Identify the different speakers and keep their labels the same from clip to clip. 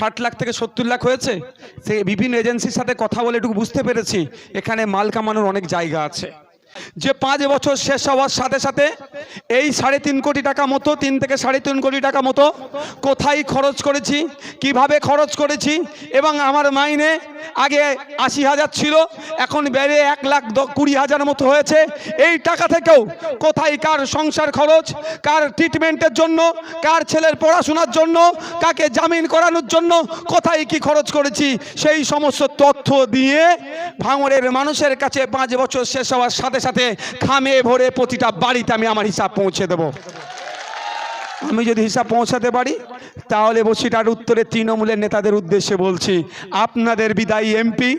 Speaker 1: 60 লাখ থেকে 70 লাখ হয়েছে। সে বিভিন্ন এজেন্সির সাথে কথা বলে এটুকু বুঝতে পেরেছি এখানে মাল কামানোর অনেক জায়গা আছে। যে 5 বছর শেষ হওয়ার সাথে সাথে এই 3.5 কোটি টাকা মতো 3 থেকে 3.5 কোটি টাকা মতো কোথায় খরচ করেছি, কিভাবে খরচ করেছি, এবং আমার মাইনে আগে 80,000 ছিল, এখন বেড়ে 1,20,000 মতো হয়েছে। এই টাকা থেকেও কোথায় কার সংসার খরচ, কার ট্রিটমেন্টের জন্য, কার ছেলের পড়াশোনার জন্য, কাকে জামিন করানোর জন্য কোথায় কি খরচ করেছি, সেই সমস্ত তথ্য দিয়ে ভাঙড়ের মানুষের কাছে 5 বছর শেষ হওয়ার সাথে সাথে খামে ভরে প্রতিটা বাড়িতে আমি আমার হিসাব পৌঁছে দেব। আমি যদি হিসাব পৌঁছাতে পারি তাহলে বসিটার উত্তরে তৃণমূলের নেতাদের উদ্দেশ্যে বলছি, আপনাদের বিদায়ী এমপি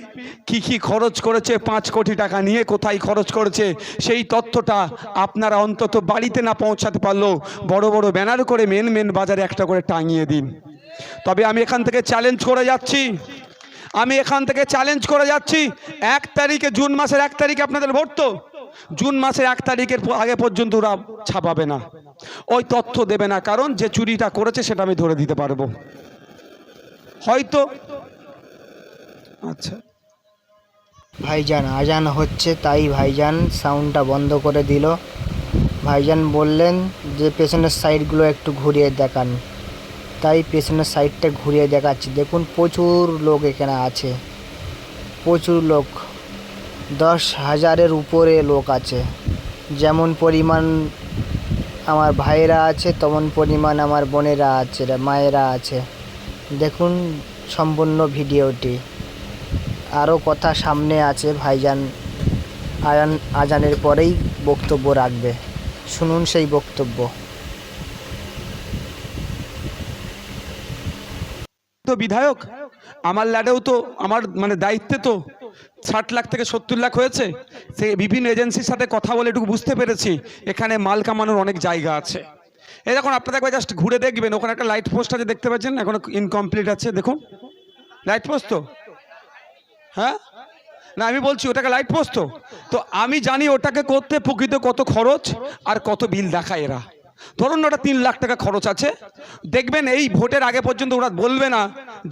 Speaker 1: কি খরচ করেছে, 5 কোটি টাকা নিয়ে কোথায় খরচ করেছে, সেই তথ্যটা আপনারা অন্তত বাড়িতে না পৌঁছাতে পারলেও বড় বড় ব্যানার করে মেন বাজারে একটা করে টাঙিয়ে দিন। তবে আমি এখান থেকে চ্যালেঞ্জ করে যাচ্ছি, 1 তারিখে, জুন মাসের 1 তারিখে আপনাদের ভোট, তো জুন মাসের 1 তারিখের আগে পর্যন্ত ওরা ছাপাবে না, ওই তথ্য দেবে না, কারণ যে চুরিটা করেছে সেটা আমি ধরে দিতে পারবো হয়তো। আচ্ছা
Speaker 2: ভাইজান আজান হচ্ছে, তাই ভাইজান সাউন্ডটা বন্ধ করে দিল। ভাইজান বললেন যে পেছনের সাইডগুলো একটু ঘুরিয়ে দেখান, তাই পেছনের সাইডটা ঘুরিয়ে দেখাচ্ছি। দেখুন প্রচুর লোক এখানে আছে, প্রচুর লোক, 10,000-এর উপরে লোক আছে। যেমন পরিমাণ আমার ভাইয়েরা আছে তেমন পরিমাণ আমার বোনেরা আছে, মায়েরা আছে। দেখুন সম্পূর্ণ ভিডিওটি। আরও কথা সামনে আছে, ভাইজান আজানের পরেই বক্তব্য রাখবে, শুনুন সেই বক্তব্য।
Speaker 1: তো বিধায়ক আমার ল্যাডেও তো আমার মানে দায়িত্বে তো 60 লাখ থেকে 70 লাখ হয়েছে। সে বিভিন্ন এজেন্সির সাথে কথা বলে এটুকু বুঝতে পেরেছি এখানে মাল কামানোর অনেক জায়গা আছে। এই দেখুন, আপনারা একবার জাস্ট ঘুরে দেখবেন, ওখানে একটা লাইট পোস্ট আছে, দেখতে পাচ্ছেন, এখনো ইনকমপ্লিট আছে। দেখুন লাইট পোস্ট তো, হ্যাঁ না আমি বলছি ওটাকে লাইট পোস্ট তো আমি জানি ওটাকে করতে প্রকৃত কত খরচ আর কত বিল দেখায় এরা। ধরুন ওটা 3 লাখ টাকা খরচ আছে, দেখবেন এই ভোটের আগে পর্যন্ত ওরা বলবে না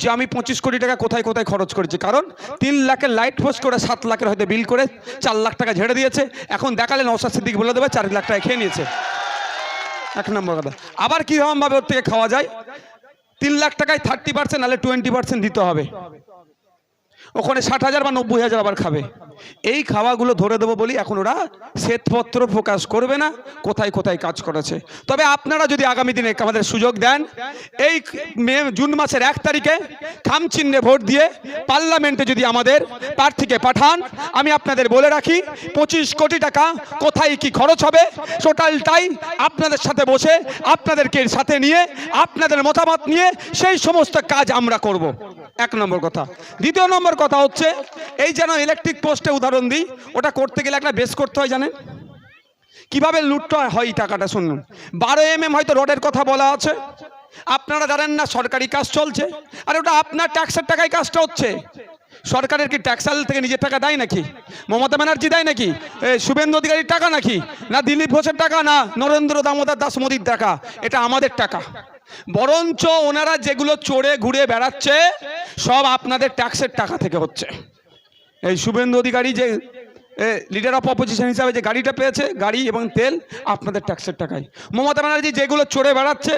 Speaker 1: যে আমি 25 কোটি টাকা কোথায় কোথায় খরচ করেছি, কারণ 3 লাখের লাইট পোস্ট করে 7 লাখের হয়তো বিল করে 4 লাখ টাকা ঝেড়ে দিয়েছে। এখন দেখালে নওশাদ সিদ্দিক বলে দেবে 4 লাখ টাকা খেয়ে নিয়েছে। 1 নম্বর কথা। আবার কীরকমভাবে ওর থেকে খাওয়া যায়, 3 লাখ টাকায় 30% নাহলে 20% দিতে হবে, ওখানে 60,000 বা 90,000 আবার খাবে। এই খাওয়াগুলো ধরে দেবো বলি এখন ওরা শ্বেতপত্র প্রকাশ করবে না কোথায় কোথায় কাজ করেছে। তবে আপনারা যদি আগামী দিনে আমাদের সুযোগ দেন, এই জুন মাসের 1 তারিখে খামচিহ্নে ভোট দিয়ে পার্লামেন্টে যদি আমাদের প্রার্থীকে পাঠান, আমি আপনাদের বলে রাখি 25 কোটি টাকা কোথায় কি খরচ হবে টোটালটাই আপনাদের সাথে বসে, আপনাদেরকে সাথে নিয়ে, আপনাদের মতামত নিয়ে সেই সমস্ত কাজ আমরা করব। 1 নম্বর কথা। দ্বিতীয় নম্বর কথা হচ্ছে, এই যেন ইলেকট্রিক পোস্টে উদাহরণ দিই, ওটা করতে গেলে একটা বেস করতে হয়, জানেন কিভাবে লুটটা হয় এই টাকাটা? শুনুন, 12 mm হয়তো রডের কথা বলা আছে, আপনারা জানেন না সরকারি কাজ চলছে, আর ওটা আপনার ট্যাক্সের টাকায় কাজটা হচ্ছে। সরকারের কি ট্যাক্সাল থেকে নিজের টাকা দেয় নাকি? মমতা ব্যানার্জি দেয় নাকি? শুভেন্দু অধিকারীর টাকা নাকি? না দিলীপ ঘোষের টাকা, না নরেন্দ্র দামোদর দাস মোদীর টাকা? এটা আমাদের টাকা। বরঞ্চ ওনারা যেগুলো চড়ে ঘুরে বেড়াচ্ছে সব আপনাদের ট্যাক্সের টাকা থেকে হচ্ছে। এই শুভেন্দু অধিকারী যে লিডার অফ অপোজিশন হিসাবে যে গাড়িটা পেয়েছে, গাড়ি এবং তেল আপনাদের ট্যাক্সের টাকায়। মমতা ব্যানার্জি যেগুলো চড়ে বেড়াচ্ছে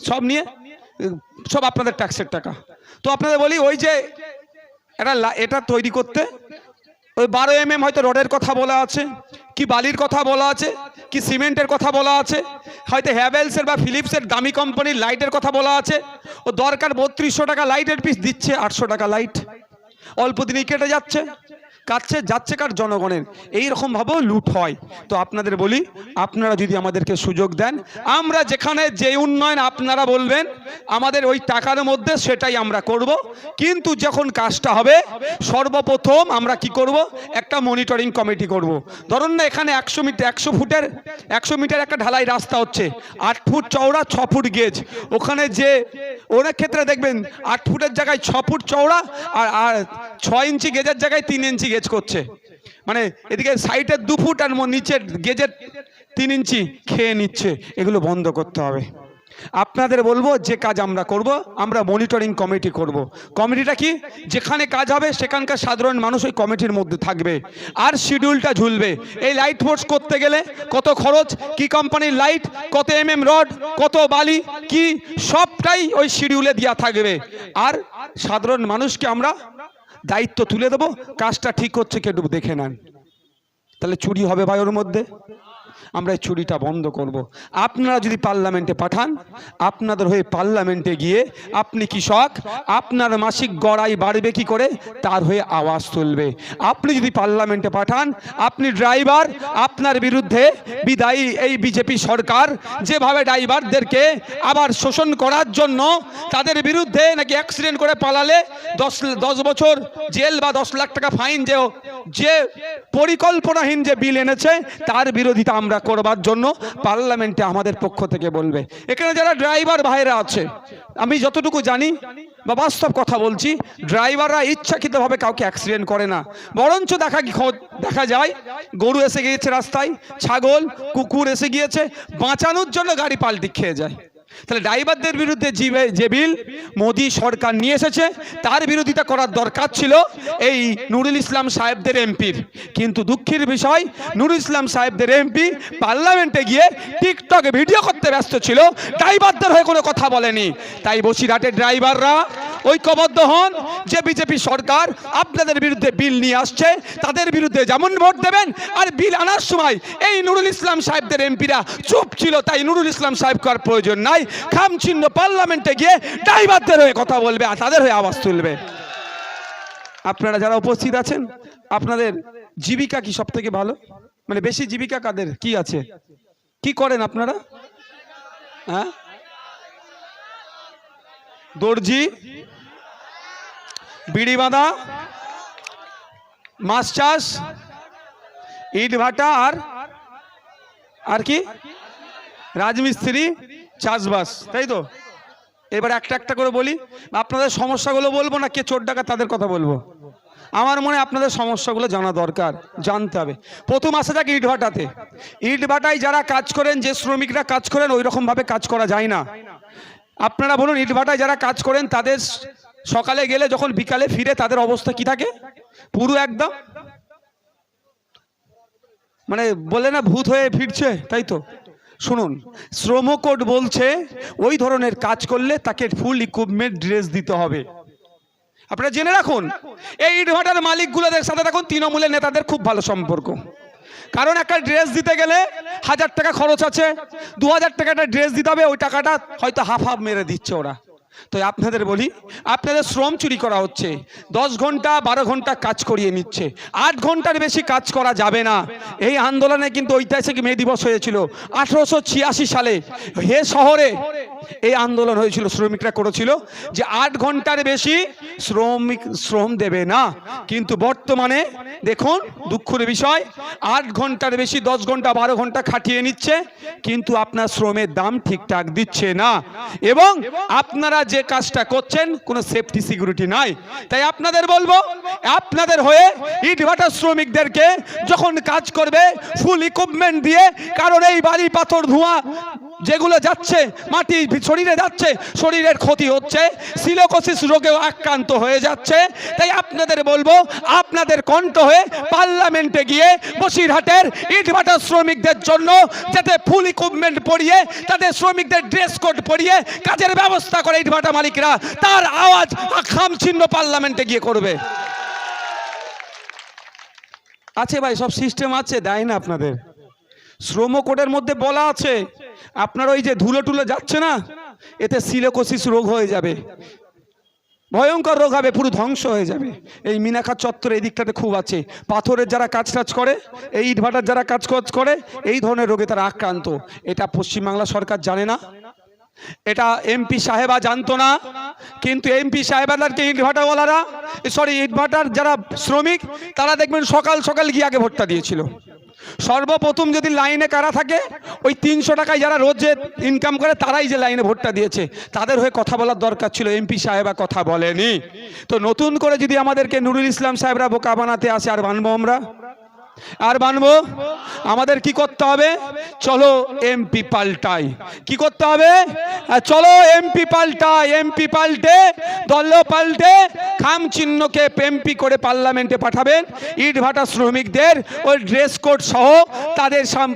Speaker 1: সব নিয়ে সব আপনাদের ট্যাক্সের টাকা। তো আপনাদের বলি, ওই যে এটা তৈরি করতে ওই 12 mm হয়তো রডের কথা বলা আছে, কি বালির কথা বলা আছে, কি সিমেন্টের কথা বলা আছে, হয়তো হ্যাভেলসের বা ফিলিপসের দামি কোম্পানির লাইটের কথা বলা আছে। ও দরকার 3200 টাকা লাইটের পিস, দিচ্ছে 800 টাকা লাইট, অল্প দিনই কেটে যাচ্ছে, যাচ্ছে কার? জনগণের। এইরকমভাবেও লুট হয়। তো আপনাদের বলি, আপনারা যদি আমাদেরকে সুযোগ দেন, আমরা যেখানে যে উন্নয়ন আপনারা বলবেন আমাদের ওই টাকার মধ্যে সেটাই আমরা করব। কিন্তু যখন কাজটা হবে সর্বপ্রথম আমরা কি করব, একটা মনিটরিং কমিটি করব। ধরুন না এখানে 100 মিটার একটা ঢালাই রাস্তা হচ্ছে, 8 ফুট চওড়া, 6 ফুট গেজ। ওখানে যে অনেক ক্ষেত্রে দেখবেন 8 ফুটের জায়গায় 6 ফুট চওড়া আর 6 ইঞ্চি গেজের জায়গায় 3 ইঞ্চি গেজ করছে, মানে এদিকে সাইডের 2 ফুট আর নিচের গেজের 3 ইঞ্চি খেয়ে নিচ্ছে। এগুলো বন্ধ করতে হবে। আপনাদের বলবো যে কাজ আমরা করব, আমরা মনিটরিং কমিটি করব। কমিটিটা কি, যেখানে কাজ হবে সেখানকার সাধারণ মানুষ ওই কমিটির মধ্যে থাকবে, আর শিডিউলটা ঝুলবে। এই লাইট পোস্ট করতে গেলে কত খরচ, কি কোম্পানির লাইট, কত রড, কত বালি, কি সবটাই ওই শিডিউলে দেওয়া থাকবে। আর সাধারণ মানুষকে আমরা দায়িত্ব তুলে দেবো, কাজটা ঠিক হচ্ছে কি একটু দেখে নেন। তাহলে চুরি হবে ভাই ওর মধ্যে, আমরা এই চুরিটা বন্ধ করব। আপনারা যদি পার্লামেন্টে পাঠান, আপনাদের হয়ে পার্লামেন্টে গিয়ে আপনি কৃষক, আপনার মাসিক গড়াই বাড়বে কি করে তার হয়ে আওয়াজ তুলবে। আপনি যদি পার্লামেন্টে পাঠান, আপনি ড্রাইভার, আপনার বিরুদ্ধে বিদায়ী এই বিজেপি সরকার যেভাবে ড্রাইভারদেরকে আবার শোষণ করার জন্য তাদের বিরুদ্ধে নাকি অ্যাক্সিডেন্ট করে পালালে 10 বছর জেল বা 10 লাখ টাকা ফাইন, যে পরিকল্পনাহীন যে বিল এনেছে তার বিরোধিতা আমরা করবার জন্য পার্লামেন্টে আমাদের পক্ষ থেকে বলবে। এখানে যারা ড্রাইভার ভাইরা আছে, আমি যতটুকু জানি বা বাস্তব কথা বলছি, ড্রাইভাররা ইচ্ছাকৃতভাবে কাউকে অ্যাক্সিডেন্ট করে না, বরঞ্চ দেখা যায় গরু এসে গিয়েছে রাস্তায়, ছাগল কুকুর এসে গিয়েছে, বাঁচানোর জন্য গাড়ি পাল্টি খেয়ে যায়। তাহলে ড্রাইভারদের বিরুদ্ধে যে বিল মোদি সরকার নিয়ে এসেছে তার বিরোধিতা করার দরকার ছিল এই নুরুল ইসলাম সাহেবদের এমপির। কিন্তু দুঃখের বিষয়, নুরুল ইসলাম সাহেবদের এমপি পার্লামেন্টে গিয়ে টিকটকে ভিডিও করতে ব্যস্ত ছিল, ড্রাইভারদের হয়ে কোনো কথা বলেনি। তাই বসিরহাটের ড্রাইভাররা ঐক্যবদ্ধ হন যে বিজেপি সরকার আপনাদের বিরুদ্ধে বিল নিয়ে আসছে, তাদের বিরুদ্ধে যেমন ভোট দেবেন। আর বিল আনার সময় এই নুরুল ইসলাম সাহেবদের এমপিরা চুপ ছিল, তাই নুরুল ইসলাম সাহেব করার প্রয়োজন নাই, খামচিহ্ন পার্লামেন্টে গিয়ে ড্রাইভারদের হয়ে কথা বলবে আর তাদের হয়ে আওয়াজ তুলবে। আপনারা যারা উপস্থিত আছেন, আপনাদের জীবিকা কি সব থেকে ভালো, মানে বেশি জীবিকা কাদের কি আছে, কি করেন আপনারা? হ্যাঁ, দর্জি, বিড়ি বাঁধা, মাছ চাষ, ইট ভাটা, আর কি রাজমিস্ত্রি, চাষবাস, তাই তো? এবার একটা একটা করে বলি, আপনাদের সমস্যাগুলো বলবো না কে চোর ডাকাত তাদের কথা বলবো। আমার মনে হয় আপনাদের সমস্যাগুলো জানা দরকার, জানতে হবে। প্রথম আসা যাক ইট ভাটাতে। ইট ভাটায় যারা কাজ করেন, যে শ্রমিকরা কাজ করেন, ওই রকমভাবে কাজ করা যায় না। আপনারা বলুন, ইট ভাটায় যারা কাজ করেন তাদের সকালে গেলে যখন বিকালে ফিরে তাদের অবস্থা কি থাকে? পুরো একদম মানে বলে না ভূত হয়ে ফিরছে, তাই তো? শুনুন, শ্রম কোড বলছে ওই ধরনের কাজ করলে তাকে ফুল ইকুইপমেন্ট ড্রেস দিতে হবে। আপনারা জেনে রাখুন, এই ইটভাটার মালিকগুলোদের সাথে দেখুন তৃণমূলের নেতাদের খুব ভালো সম্পর্ক। কারণ একটা ড্রেস দিতে গেলে 1000 টাকা খরচ আছে, 2000 টাকাটা ড্রেস দিতে হবে, ওই টাকাটা হয়তো হাফ মেরে দিচ্ছে ওরা। তো আপনাদের বলি, আপনাদের শ্রম চুরি করা হচ্ছে। 10 ঘন্টা 12 ঘন্টা কাজ করিয়ে নিচ্ছে, 8 ঘন্টার বেশি কাজ করা যাবে না। এই আন্দোলনে কিন্তু ঐতিহাসিক মে দিবস হয়েছিল 1886 সালে হে শহরে। এই আন্দোলন হয়েছিল, শ্রমিকরা করেছিল যে 8 ঘন্টার বেশি শ্রম দেবে না। কিন্তু বর্তমানে দেখুন দুঃখের বিষয়, 8 ঘন্টার বেশি 10 ঘন্টা 12 ঘন্টা খাটিয়ে নিচ্ছে, কিন্তু আপনার শ্রমের দাম ঠিকঠাক দিচ্ছে না। এবং আপনারা যে কাজটা করছেন কোনো সেফটি সিকিউরিটি নাই। তাই আপনাদের বলবো, আপনাদের হয়ে ইটভাটা শ্রমিকদেরকে যখন কাজ করবে ফুল ইকুইপমেন্ট দিয়ে, কারণ এই বালি পাথর ধোঁয়া যেগুলো যাচ্ছে, মাটি শরীরে যাচ্ছে, শরীরের ক্ষতি হচ্ছে, সিলিকোসিস রোগেও আক্রান্ত হয়ে যাচ্ছে। তাই আপনাদের বলবো, আপনাদের কণ্ঠ হয়ে পার্লামেন্টে গিয়ে বসিরহাটের ইটভাটা শ্রমিকদের জন্য যাতে ফুল ইকুইপমেন্ট পরিয়ে, তাদের শ্রমিকদের ড্রেস কোড পরিয়ে কাজের ব্যবস্থা করে ইটভাটা মালিকরা, তার আওয়াজ খামচিহ্ন পার্লামেন্টে গিয়ে করবে। আছে ভাই, সব সিস্টেম আছে, দেয় না আপনাদের। শ্রম কোডের মধ্যে বলা আছে আপনার ওই যে ধুলো টুলো যাচ্ছে না, এতে সিলিকোসিস রোগ হয়ে যাবে, ভয়ঙ্কর রোগ হবে, পুরো ধ্বংস হয়ে যাবে। এই মিনাখা চত্বর এই দিকটাতে খুব আছে, পাথরের যারা কাজ করে, এই ইটভাটার যারা কাজ করে, এই ধরনের রোগে তারা আক্রান্ত। এটা পশ্চিমবাংলা সরকার জানে না, এটা এমপি সাহেবা জানতো না। কিন্তু এমপি সাহেবাদেরকে ইটভাটাওয়ালারা, ইটভাটার যারা শ্রমিক, তারা দেখবেন সকাল সকাল গিয়ে আগে ভোটটা দিয়েছিল। সর্বপ্রথম যদি লাইনে কারা থাকে, ওই 300 টাকায় যারা রোজ ইনকাম করে তারাই যে লাইনে ভোটটা দিয়েছে, তাদের হয়ে কথা বলার দরকার ছিল, এমপি সাহেবা কথা বলেনি। তো নতুন করে যদি আমাদেরকে নুরুল ইসলাম সাহেবরা বোকা বানাতে আসে, আর বানবো আমরা? আর বানবো? আমাদের কি করতে হবে? চলো এমপি পাল্টাই। কি করতে হবে? চলো এমপি পাল্টাই। এমপি পাল্টে, দল পাল্টে, খাম চিহ্নকে এমপি করে পার্লামেন্টে পাঠাবেন। ইট ভাটা শ্রমিকদের ওই ড্রেস কোড সহ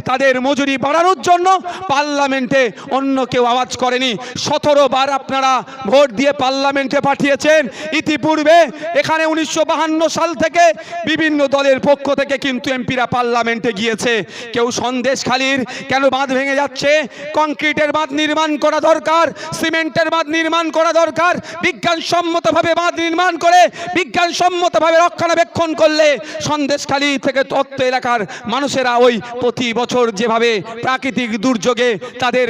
Speaker 1: তাদের মজুরি বাড়ানোর জন্য পার্লামেন্টে অন্য কেউ আওয়াজ করেনি। 17 বার আপনারা ভোট দিয়ে পার্লামেন্টে পাঠিয়েছেন। ইতিপূর্বে এখানে 1952 সাল থেকে বিভিন্ন দলের পক্ষ থেকে কিন্তু এমপিরা পার্লামেন্টে গিয়েছে। কেউ সন্দেশখালির কেন বাঁধ ভেঙে যাচ্ছে, কংক্রিটের বাঁধ নির্মাণ করা দরকার, সিমেন্টের বাঁধ নির্মাণ করা দরকার। বিজ্ঞানসম্মতভাবে বাঁধ নির্মাণ করে বিজ্ঞানসম্মতভাবে রক্ষণাবেক্ষণ করলে সন্দেশখালি থেকে তত্ত্ব এলাকার মানুষেরা ওই প্রতি বছর যেভাবে প্রাকৃতিক দুর্যোগে তাদের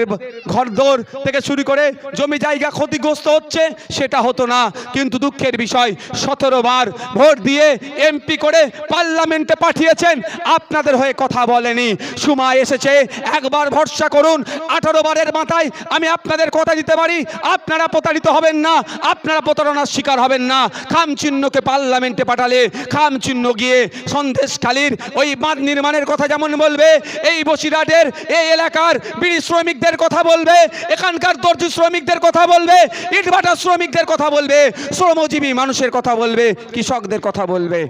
Speaker 1: ঘরদোর থেকে শুরু করে জমি জায়গা ক্ষতিগ্রস্ত হচ্ছে সেটা হতো না। কিন্তু দুঃখের বিষয় 17 বার ভোট দিয়ে এমপি করে পার্লামেন্টে পাঠিয়েছেন, আপনাদের হয়ে কথা বলেনি। সময় এসেছে, একবার ভরসা করুন। 18 বারের মাথায় আমি আপনাদের কথা দিতে পারি, আপনারা প্রতারিত হবেন না, আপনারা প্রতারণার শিকার হবেন না। খাম চিহ্নকে পার্লামেন্টে পাঠালে খাম চিহ্ন গিয়ে সন্দেশখালির ওই বাঁধ নির্মাণের কথা যেমন বলবে, এই বসিরহাটের এই এলাকার বিড়ি শ্রমিকদের কথা বলবে, এখানকার দর্জি শ্রমিকদের কথা বলবে, ইটভাটা শ্রমিকদের কথা বলবে, শ্রমজীবী মানুষের কথা বলবে, কৃষকদের কথা বলবে।